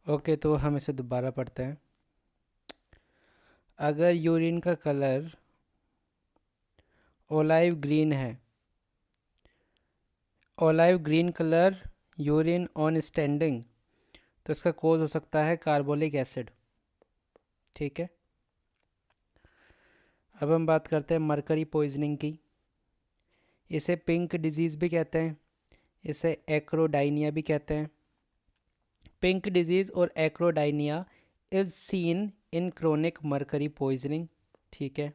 Okay, तो हम इसे दोबारा पढ़ते हैं। अगर यूरिन का कलर ओलाइव ग्रीन है, olive green colour urine on standing, तो इसका कोज हो सकता है कार्बोलिक एसिड। ठीक है। अब हम बात करते हैं मरकरी पॉइजनिंग की। इसे पिंक डिजीज़ भी कहते हैं, इसे एक्रोडाइनिया भी कहते हैं। पिंक डिजीज़ और acrodynia is seen in chronic mercury poisoning. ठीक है।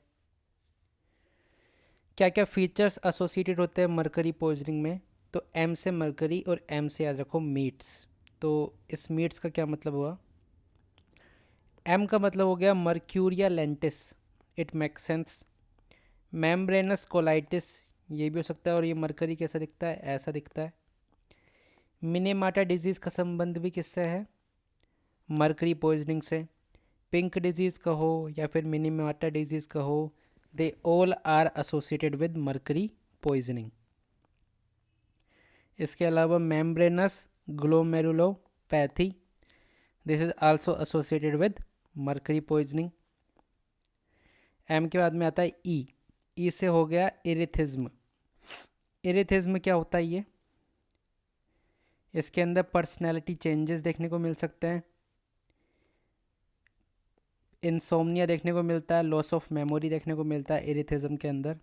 क्या क्या फीचर्स एसोसिएटेड होते हैं मरकरी पॉइजनिंग में? तो एम से मरकरी और एम से याद रखो मीट्स। तो इस मीट्स का क्या मतलब हुआ? एम का मतलब हो गया mercuria lentis, it make sense. Membranous colitis, ये भी हो सकता है। और ये मरकरी कैसा दिखता है? ऐसा दिखता है। मिनेमाटा डिजीज़ का संबंध भी किससे है? मरकरी पॉइजनिंग से। पिंक डिजीज़ कहो या फिर मिनीमाटा डिजीज़ कहो, they all are associated with mercury poisoning. इसके अलावा membranous glomerulopathy, this is also associated with mercury poisoning. M के बाद में आता है ई। ई से हो गया इरिथिज्म। इरिथिज्म क्या होता है ये? इसके अंदर पर्सनैलिटी चेंजेस देखने को मिल सकते हैं, इंसोम्निया देखने को मिलता है, लॉस ऑफ मेमोरी देखने को मिलता है इरिथिज्म के अंदर।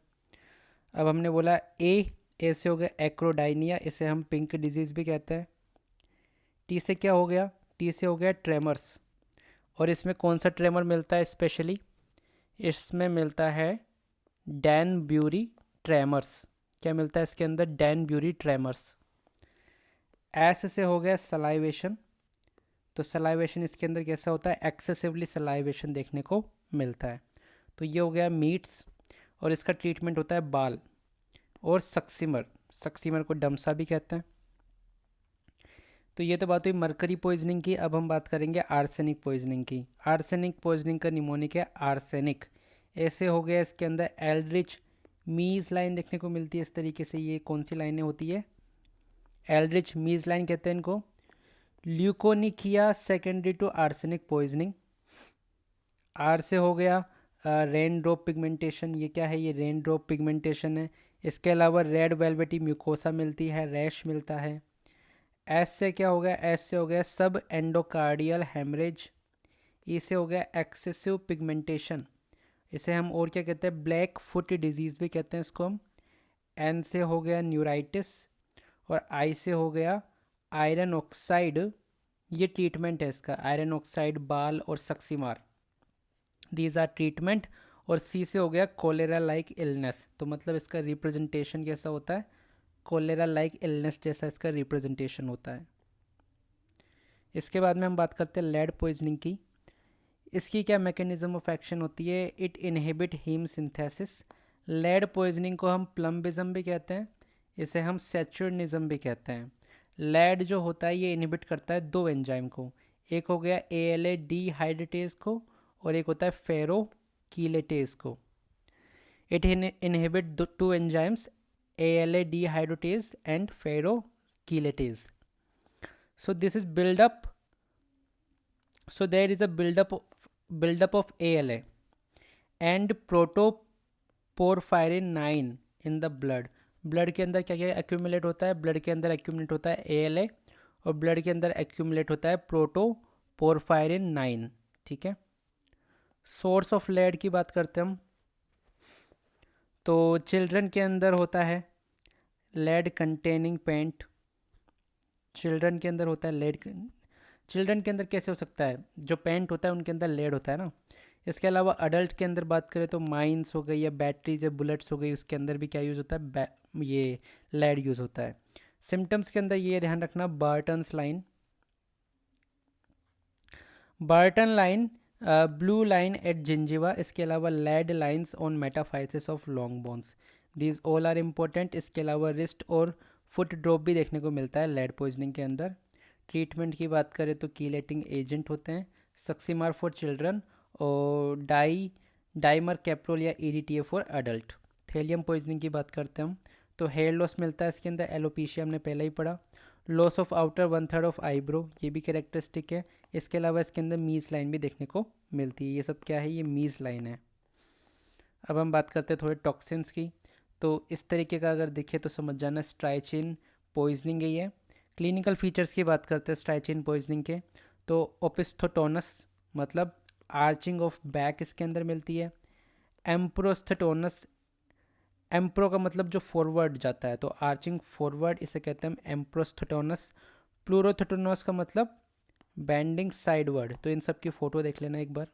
अब हमने बोला ए से हो गया एक्रोडाइनिया, इसे हम पिंक डिजीज़ भी कहते हैं। टी से क्या हो गया? टी से हो गया ट्रेमर्स। और इसमें कौन सा ट्रेमर मिलता है स्पेशली? इसमें मिलता है डैन ब्यूरी ट्रेमर्स। क्या मिलता है इसके अंदर? Dan bury tremors. एस से हो गया सलाइवेशन। तो सलाइवेशन इसके अंदर कैसा होता है? एक्सेसिवली सलाइवेशन देखने को मिलता है। तो ये हो गया मीट्स। और इसका ट्रीटमेंट होता है बाल और सक्सीमर। सक्सीमर को डमसा भी कहते हैं। तो ये तो बात हुई मरकरी पॉइजनिंग की। अब हम बात करेंगे आर्सेनिक पॉइजनिंग की। आर्सेनिक पॉइजनिंग का निमोनिक है आर्सेनिक। ऐसे हो गया इसके अंदर एल्ड्रिच मीज लाइन देखने को मिलती है इस तरीके से। ये कौन सी लाइनें होती है? एल्ड्रिच मीज लाइन कहते हैं इनको। Leukonychia secondary to arsenic poisoning. आर से हो गया रेन ड्रॉप पिगमेंटेशन। ये क्या है? ये रेन ड्रॉप पिगमेंटेशन है। इसके अलावा रेड वेलवेटी म्यूकोसा मिलती है, रैश मिलता है। एस से क्या हो गया? एस से हो गया सब एंडोकार्डियल हेमरेज। ई से हो गया एक्सेसिव पिगमेंटेशन, इसे हम और क्या कहते हैं? ब्लैक फुट डिजीज़ भी कहते हैं इसको हम। एन से हो गया न्यूराइटिस। और आई से हो गया आयरन ऑक्साइड। ये ट्रीटमेंट है इसका, आयरन ऑक्साइड बाल और सक्सीमार, दीज आर ट्रीटमेंट। और सी से हो गया कोलेरा लाइक इलनेस। तो मतलब इसका रिप्रेजेंटेशन कैसा होता है? कोलेरा लाइक इलनेस जैसा इसका रिप्रेजेंटेशन होता है। इसके बाद में हम बात करते हैं लेड पॉइजनिंग की। इसकी क्या मैकेनिज्म ऑफ एक्शन होती है? It inhibit heme synthesis. Lead poisoning को हम प्लम्बिज्म भी कहते हैं, इसे हम सेचुरनिज्म भी कहते हैं। लेड जो होता है ये इनहिबिट करता है दो एंजाइम को। एक हो गया ALA डिहाइड्रेटेज को, और एक होता है फेरो कीलेटेज को। It inhibit two enzymes ALA dehydratase and ferrochelatase. So this is build up. So there is a buildup of ALA and protoporphyrin 9 in the blood. Blood के अंदर क्या क्या एक्यूमुलेट होता है? ब्लड के अंदर accumulate होता है ALA, और ब्लड के अंदर एक्यूमुलेट होता है प्रोटोपोरफायरिन 9। ठीक है। सोर्स ऑफ लेड की बात करते हैं हम। तो चिल्ड्रन के अंदर होता है लेड कंटेनिंग पेंट। चिल्ड्रन के अंदर होता है लेड। चिल्ड्रन के अंदर कैसे हो सकता है? जो पेंट होता है उनके अंदर लेड होता है ना। इसके अलावा अडल्ट के अंदर बात करें तो माइंस हो गई या बैटरीज या बुलेट्स हो गई, उसके अंदर भी क्या यूज़ होता है? ये लेड यूज़ होता है। सिम्टम्स के अंदर ये ध्यान रखना, Barton's line, Barton line, blue line at gingiva. इसके अलावा lead lines on metaphysis of long bones, these all are important. इसके अलावा रिस्ट और फुट ड्रॉप भी देखने को मिलता है लेड पॉइजनिंग के अंदर। ट्रीटमेंट की बात करें तो कीलेटिंग एजेंट होते हैं सक्सीमार फॉर चिल्ड्रन, और डाइमर कैप्रोल या EDTA for adult. Thallium poisoning की बात करते हैं हम, तो हेयर लॉस मिलता है इसके अंदर, एलोपीशिया हमने पहले ही पढ़ा। Loss of outer 1/3 of eyebrow, ये भी कैरेक्टरिस्टिक है। इसके अलावा इसके अंदर मीज लाइन भी देखने को मिलती है। ये सब क्या है, ये मीज लाइन है। अब हम बात करते हैं थोड़े टॉक्सिन्स की। तो इस तरीके का अगर दिखे तो समझ जाना स्ट्राइचिन पॉइजनिंग है ये। क्लिनिकल फीचर्स की बात करते हैं स्ट्राइचिन पॉइजनिंग के, तो ओपिस्थोटोनस मतलब आर्चिंग ऑफ बैक इसके अंदर मिलती है। एम्प्रोस्थेटोनस, एम्प्रो का मतलब जो फॉरवर्ड जाता है, तो आर्चिंग फॉरवर्ड इसे कहते हैं एम्प्रोस्थेटोनस। प्लूरोथेटोनस का मतलब बैंडिंग साइडवर्ड। तो इन सब की फ़ोटो देख लेना एक बार।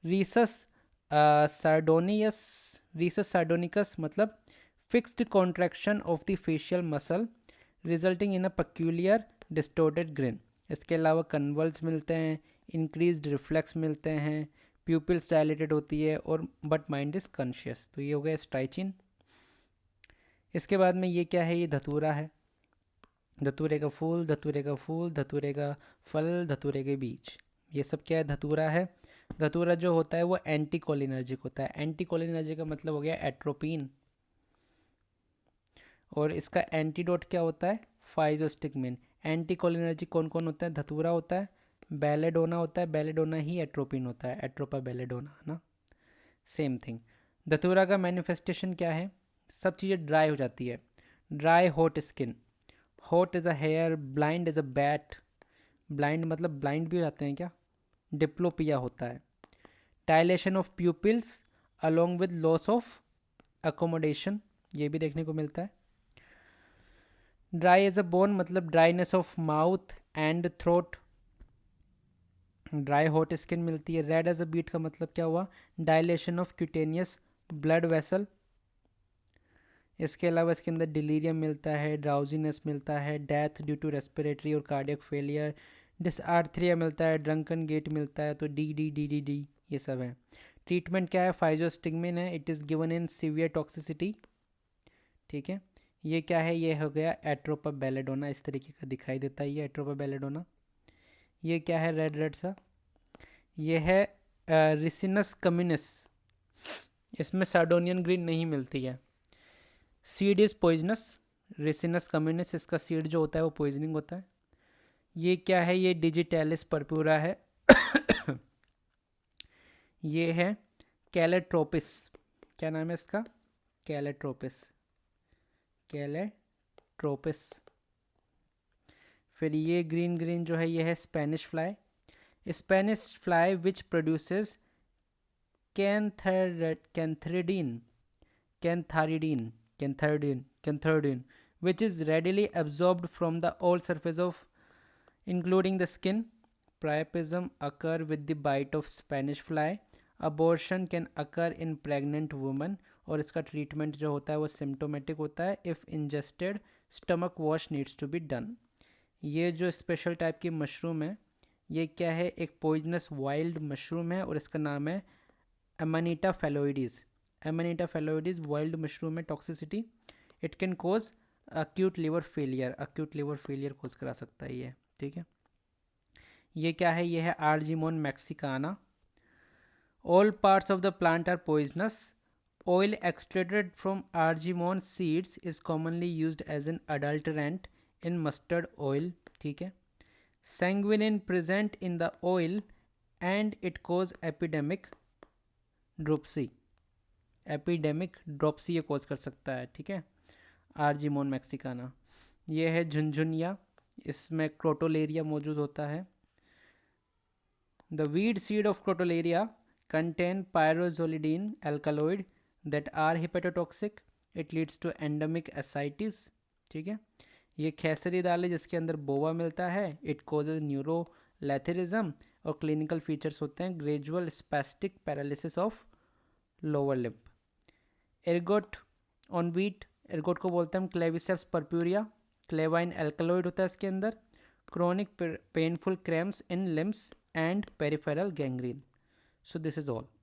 रीसस सार्डोनियस, रीसस सार्डोनिकस मतलब fixed contraction of the facial muscle resulting in a peculiar distorted green. इसके अलावा कन्वल्स मिलते हैं, इंक्रीज्ड रिफ्लेक्स मिलते हैं, प्यूपिल्स डायलेटेड होती है और बट माइंड इज कॉन्शियस। तो ये हो गया स्ट्राइचिन। इसके बाद में ये क्या है, ये धतूरा है। धतूरे का फूल, धतूरे का फूल, धतूरे का फल, धतूरे के बीज, ये सब क्या है, धतूरा है। धतूरा जो होता है वो एंटी कोलिनर्जिक होता है। एंटी कोलिनर्जिक का मतलब हो गया एट्रोपिन, और इसका एंटीडोट क्या होता है, फाइजोस्टिगमिन। एंटी कोलिनर्जिक कौन कौन होता है, धतूरा होता है, बेलेडोना होता है, बेलेडोना ही एट्रोपिन होता है, एट्रोपा बेलेडोना, है ना, सेम थिंग। धतूरा का मैनिफेस्टेशन क्या है, सब चीज़ें ड्राई हो जाती है। Dry hot skin, hot as a hare, blind as a bat, blind मतलब ब्लाइंड भी हो जाते हैं क्या, डिप्लोपिया होता है। Dilation of pupils along with loss of accommodation, ये भी देखने को मिलता है। ड्राई एज अ बोन मतलब dryness of mouth and throat, dry hot skin मिलती है। रेड एज अ बीट का मतलब क्या हुआ, dilation of cutaneous blood vessel. इसके अलावा इसके अंदर डिलीरियम मिलता है, ड्राउजीनेस मिलता है, डेथ ड्यू टू रेस्पिरेटरी और कार्डियक फेलियर, डिसआर्थरिया मिलता है, ड्रंकन गेट मिलता है। तो डी ये सब है। ट्रीटमेंट क्या है, फाइजोस्टिगमिन है, it is given in severe toxicity. ठीक है, ये क्या है, ये हो गया एट्रोपा बेलेडोना, इस तरीके का दिखाई देता है ये एट्रोपा बेलेडोना। ये क्या है, रेड रेड सा, ये है रिसिनस कम्युनिस, इसमें सार्डोनियन ग्रीन नहीं मिलती है। Seed is poisonous, Ricinus communis, इसका सीड जो होता है वो पॉइजनिंग होता है। ये क्या है, ये डिजिटैलिस पर्पूरा है। ये है कैलेट्रोपिस, क्या नाम है इसका, कैलेट्रोपिस, कैलेट्रोपिस। फिर ये ग्रीन ग्रीन जो है ये है Spanish fly, Spanish fly which produces cantharidin, cantharidin which is readily absorbed from the all surface of including the skin. Priapism occur with the bite of Spanish fly. Abortion can occur in pregnant women, और इसका treatment जो होता है वो symptomatic होता है। If ingested stomach wash needs to be done. ये जो स्पेशल टाइप की मशरूम है ये क्या है, एक पॉइजनस वाइल्ड मशरूम है और इसका नाम है Amanita phalloides. Amanita phalloides wild mushroom है, toxicity it can cause acute liver failure, acute liver failure cause करा सकता है ये। ठीक है, ये क्या है, ये है Argemone mexicana. All parts of the plant are poisonous. Oil extracted from Argemone seeds is commonly used as an adulterant in mustard oil. ठीक है, sanguinin present in the oil and it cause epidemic dropsy, epidemic dropsy ये cause कर सकता है। ठीक है, Argemone Mexicana. ये है झुनझुनिया, इसमें क्रोटोलेरिया मौजूद होता है। The weed seed of Crotalaria contain pyrrolizidine alkaloid that are hepatotoxic, it leads to endemic ascites. ठीक है, ये खेसरी दाल है जिसके अंदर बोवा मिलता है, इट कोजेज न्यूरोलैथेरिज्म, और क्लिनिकल फीचर्स होते हैं gradual spastic paralysis of lower limb. Ergot on wheat, ergot को बोलते हैं हम क्लेविसेप्स पर्प्यूरिया, क्लेवाइन एल्कलॉइड होता है इसके अंदर। Chronic painful cramps in limbs and peripheral gangrene. So this is all.